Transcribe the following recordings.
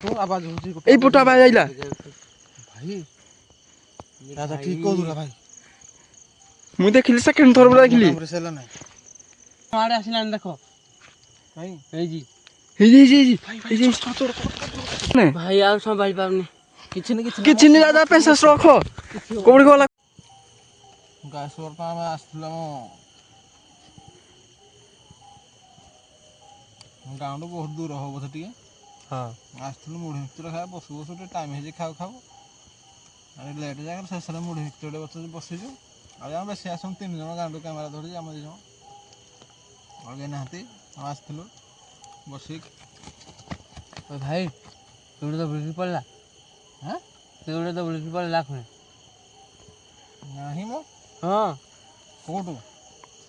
तो आवाज होची এই পটো আবাজ আইলা भाई दादा ठीक को दूरा भाई মুই দেখিলি সেকেন্ড থর বলা দেখিলি हमरे सेला नहीं आड़े आसिलान देखो भाई এই জি এই যে নে ভাই আর সম্ভাল পাবনি কিছু না কিছু নি দাদা পেশা রখ কোবড়ি গলা गासवर पा में आसलाम गांडो बहुत दूर हो बस टिके हां आसलु मुढी मिक्सचर खा बसु बसु टाइम हे खाओ खाओ अरे लेट जाकर शेषरे मुढी मिक्सचर बसिजु आ बेसी आसम 3 जन गांडो कैमरा धरि हम जन आगे नाहती हम आसलु बसी ओ भाई तोड़ तो बुलकी पड़ला हां तोड़ तो बुलकी पड़ला खुने नाही मो हां कोटो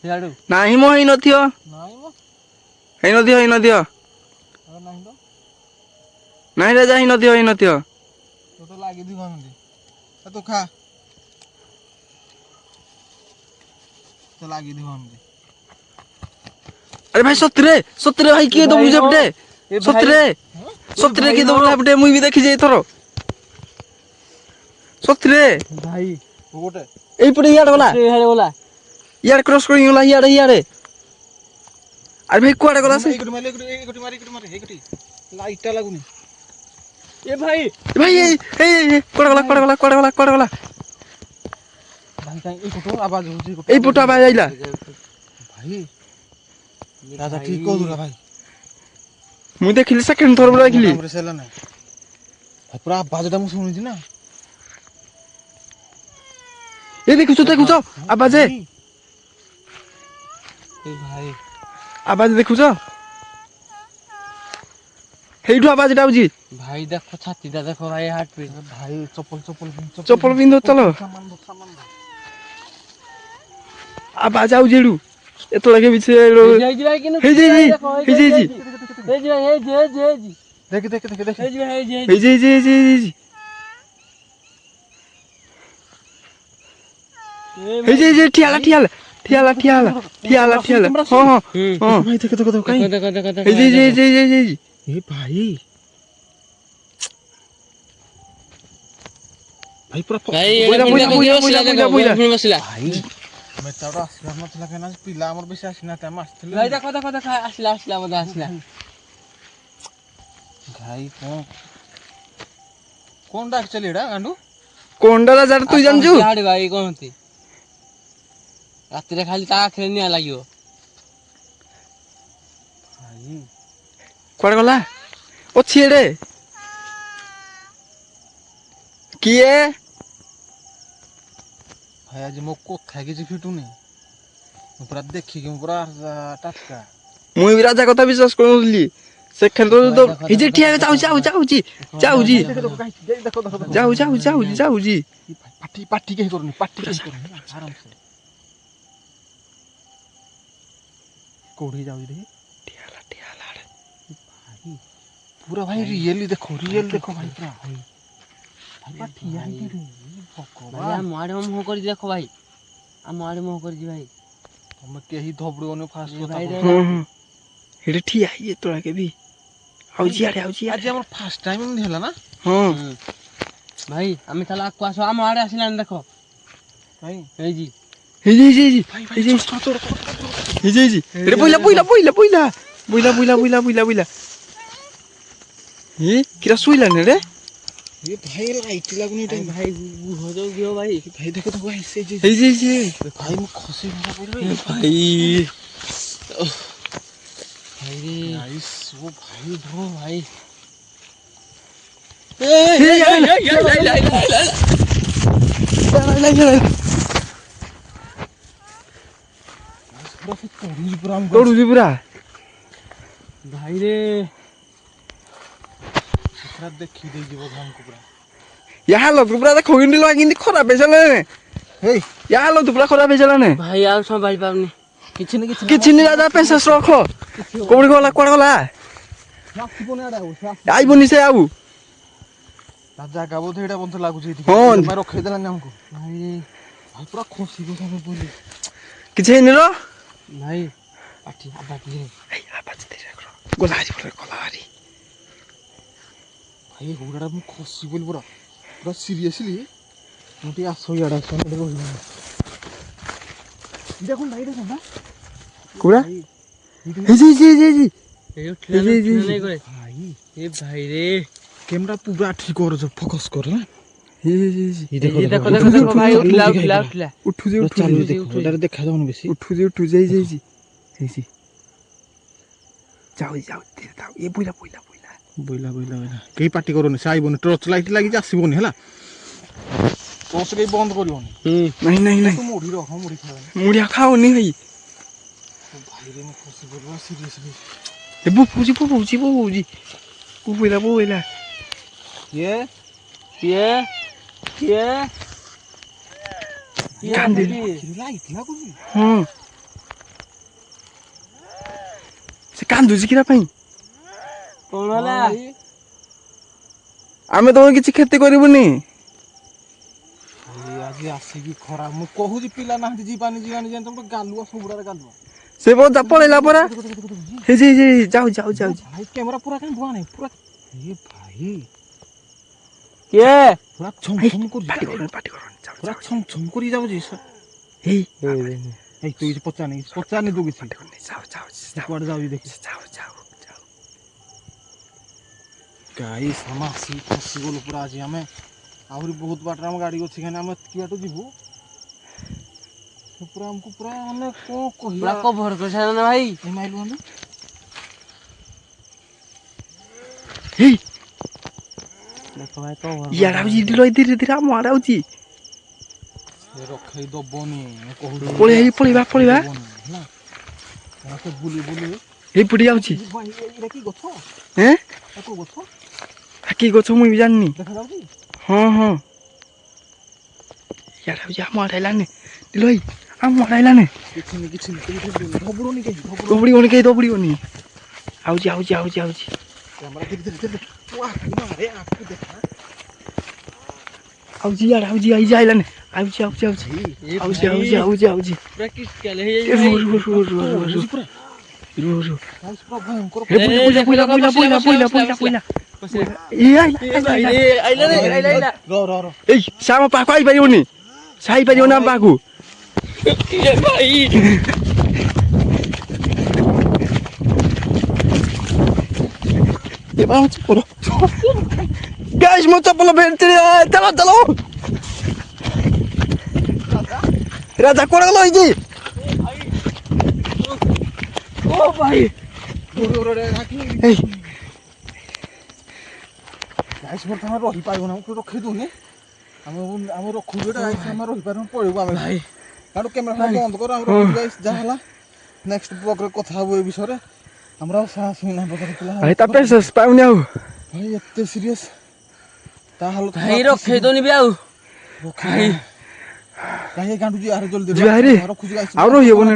याडू नाही मो হেই নথিও नाही मो হেই নথিও अरे नाही तो নাই রাজা হেই নথিও तो लागी दी गंदी तो खा तो लागी दी गंदी আরে ভাই সত্যি রে ভাই কি দবু জবডে সত্যি রে কি দবু জবডে মুই বি দেখি যাই থর সত্যি রে भाई गोटे এই পড়ে ইয়াড় গলা ये हेरे बोला ইয়াড় ক্রস করি গলা ইয়াড়ে আরে ভাই কোয়াড়ে গলা সে एक गुटी मारी लाइट लागुनी ए भाई ভাই এই কোয়াড়ে গলা भाई काई एक तो आवाज होची এই পটো আবাজ আইলা भाई दादा ठीक को दूरा भाई মুই দেখিলি সেকেন্ড থর বলা দেখিলি हमरे सेला नहीं भाई पूरा आवाजटा मु सुनिছি ना এই দেখুছ আবাজে ए भाई আবাজ দেখুছ হেইটু আবাজটা আউজি भाई देखो छाती दा देखो भाई हार्ट पे भाई চপ্পল পিন্ধো চলো सामान दो আবাজ আউজি এডু এত লাগে বিছে ए जी भाई किनु এই যে ए जी ভাই भाई ए जी देख ए जी भाई ए जी এই যে ঠিয়ালা হ্যাঁ भाई देखो काई देखो এই ए भाई भाई पूरा भाई बोला बसला भाई मैं तारा आसला मत लगे ना पिला हमर बेसी आसिना टाइम आसथिले भाई देखो आसला मत आसला भाई कौन डाक चलेडा गांडू কোনডালা যার তুই জানজু हाड़ी भाई कोन होती रात रे खाली ता खेलनी लागियो भाई কোয়াড়ে গলা অছি এডে কিয়ে भाई आज मो को थाकी जे फिटुनी मो पूरा देखि के पूरा टटका মুই বি রাজা কথা বিশ্বাস করলি সেখান তো এই যে ঠিয়া যাউজি যাউজি पार्टी के करनी आराम से कोड़ी जाऊ रे ঠিয়ালা भाई पूरा भाई रियल देखो भाई पूरा भाई पार्टी आई रे भाई भगवान हम आड़े मुंह कर देखो भाई हम आड़े मुंह कर भाई हम केही धबड़ोने फास्ट ए होता भाई रे এটা ঠিয়া ইয়ে তোরা কে বি আউজি आज हमर फर्स्ट टाइम में होला ना হ্যাঁ भाई আমি তাহলে আকু আসো हम आड़े आसिलान देखो भाई এই জি এই যে এটা বইলা কিরা শুইলা না রে ये भाई लाइट लागुनी टाइम भाई हो जाओ गयो भाई भाई देखो तो भाई से এই যে भाई मु खसी भरा पड़बे ভাই भाई रे नाइस वो भाई ब्रो भाई দৌড়ুছি পুরা भाई रे पूरा देखि दे जीव हमको पूरा ইয়ালো পুরা দেখো কিন্তু খারাপ হয়েছিল না हे ইয়ালো পুরা খারাপ হয়েছিল না भाई আর সম্ভাল পাবনি কিছু নি দাদা পেশা রখ কোবড়ি গলা नासिबोने आडा हो আইব নিছে আউ ता जागा बोध एटा बंत लागु छी हाँ। मैं रखे देला हमको भाई भाई पूरा खसी गो हम बोली কিছু হয়নি র भाई पाठी आबाटी रे এই আবাজ দে রে গলা হারি ଭାଇ ଘୋଡ଼ାଟା ମୁଁ ଖସି ବୋଲି ପୁରା ପୁରା ସିରିୟସଲି ମୁଁ ଟିକେ ଆସ ଇଆଡ଼େ ଆସ ଏଠି ରହିବ ଦେଖୁନ ଭାଇ ଦେଖୁନ ନା କୋଉଟା ଭାଇ ହେଇଛି ଏ ଉଠିଲା ନା ଉଠିଲା ନାଇଁ କରେ ଭାଇ ଏ ଭାଇ ରେ କ୍ୟାମେରା ପୁରା ଠିକ କରୁଛ ଫୋକସ କର ନା ହେଇଛି ଏ ଦେଖ ଦେଖ ଦେଖ ଭାଇ ଉଠିଲା ଉଠିଲା ଉଠିଲା ଉଠୁଛି ଚାଲୁ ଉଠୁଛି ଦେଖ ଏଟାରେ ଦେଖାଯାଉନି ବେଶୀ ଉଠୁଛି ହେଇଛି ଯାଉ ଧୀରେ ଯାଉ ଏ ବୋଇଲା ବୋଇଲା କେହି ପାଟି କରନି ସେ ଆଇବନି ଟର୍ଚ୍ଚ ଲାଇଟ୍ ଲାଗିଛି ଆସିବନି ହେଲା ଟର୍ଚ୍ଚ କେହି ବନ୍ଦ କରିବନି ନାଇଁ ତୁ ମୁଢି ରଖ ମୁଢି ଖାଇବନି ମୁଢିଆ ଖାଉନି ଭାଇ ଭାଇରେ ମୁଁ ଖସି ପଡ଼ିବା ସିରିୟସଲି ଏ ବୋବଉଛି ବୋଇଲା କିଏ କାନ୍ଦିଲା ଲାଇଟ୍ ଲାଗୁଛି ହଁ ସେ କାନ୍ଦୁଛି କିରା ପାଇଁ କଣ ହେଲା ଆମେ ତମର କିଛି କ୍ଷତି କରିବୁନି ଭାଇ ଆଜି ଆସିକି ଖରା ମୁଁ କହୁଛି ପିଲା ନାହାନ୍ତି ଯିବାନି ତମେ ଗାଲୁଆ ସବୁଡାରେ ଗାଲୁଆ ସେ ପଳେଇଲା ପରା ହେଇଛି ଯାଉ ଭାଇ କ୍ୟାମେରା ପୁରା କାଇଁ ଧୁଆ ନାହିଁ ପୁରା ଏ ଭାଇ କିଏ ପୁରା ଛମ ଛମ କରୁଛି ପୁରା ଛମ ଛମ କରି ଯାଉଛି ହେଇ ଏଇ ତୁ କିଛି ପଚାରନି ତୁ କିଛି ଯାଉ କୁଆଡେ ଯାଉଛି ଦେଖି ଗାଈ ସାମା ଆସି ଫସିଗଲୁ ପୁରା ଆଜି ଆମେ ଆହୁରି ବହୁତ ବାଟରେ ଆମ ଗାଡ଼ି ଅଛି କାହିଁକି ଆମେ ଏତିକି ବାଟ ଯିବୁ ସେ ପୁରା ଆମକୁ ପୁରା ମାନେ କ'ଣ କହିବା କଭର କରିସାରିଲ ନା ଭାଇ ଏ ମାଇଲୁ ମାନେ ହେଇ ଦେଖ ଭାଇ କଭର ଇଆଡେ ଆଉଛି ଧୀରେ ଆମ ଆଡେ ଆଉଛି ସେ ରଖେଇ ଦବନି ମୁଁ କହୁଛି ପଳେଇବା ଦବନି ହେଲା ସେ ବୁଲି ଏଇପଟେ ଯାଉଛି ଏଇଟା କି ଗଛ ଏଁ କୋଉ ଗଛ କି ଗଛ ମୁଁ ବି ଜାଣିନି ଦେଖାଯାଉଛି ହଁ ଇଆଡେ ଆଉଛି ଆମ ଆଡେ ଆଇଲାନି ଦିଲୁ ଭାଇ ଆମ ଆଡେ ଆଇଲାନି କିଛି ନାହିଁ ଧବୁଡୁନି କେହି ଦବୁଡିବନି ଆଉଛି କ୍ୟାମେରା ଧୀରେ ମାରେ ଆକୁ ଦେଖା ଆଉଛି ଇଆଡେ ଆଇଛି ଆଇଲାନି ଆଉଛି ପୁରା କ୍ରିଟିକାଲ ହେଇଯାଇଛି ରୁହ ପୁରା ଭୟଙ୍କର ଏ ବୋଇଲା ଏଇ ସେ ଆମ ପାଖକୁ ଆଇପାରିବନି ଆମ ପାଖକୁ गाइस मो चप्पल फेंच चलो राजा कोण गलो इजी ओ भाई ଗାଇସ୍ ବର୍ତ୍ତମାନ ରହିପାରିବୁନି ଆମକୁ ରଖେଇ ଦଉନି ଆମେ ରଖୁଛୁ ଏଇଟା ଗାଇସ୍ ଆମେ ରହିପାରିବୁ ପଳେଇବୁ ଆମେ ଭାଇ କାରଣ କ୍ୟାମେରା ବନ୍ଦ କର ଆମେ ରଖୁଛୁ ଗାଇସ୍ ଯାହା ହେଲା ନେକ୍ସଟ ବ୍ଲଗ୍ରେ କଥା ହବୁ ଏ ବିଷୟରେ ଆମର ଆଉ ସାହସ ବି ନାହିଁ ପଚାର ପିଲା ଭାଇ ତା ପେସେସ୍ ପାଉନି ଆଉ ଭାଇ ଏତେ ସିରିୟସ୍ ତା ହାଲତ ଭାଇ ରଖେଇ ଦଉନି ବି ଆଉ ଭାଇ କାହିଁ କାନ୍ଦୁଛି ଆରେ ଜଲ୍ଦି ଯିବା ହେରି ରଖୁଛୁ ଗାଇସ୍ ଆଉ ରହିହବନି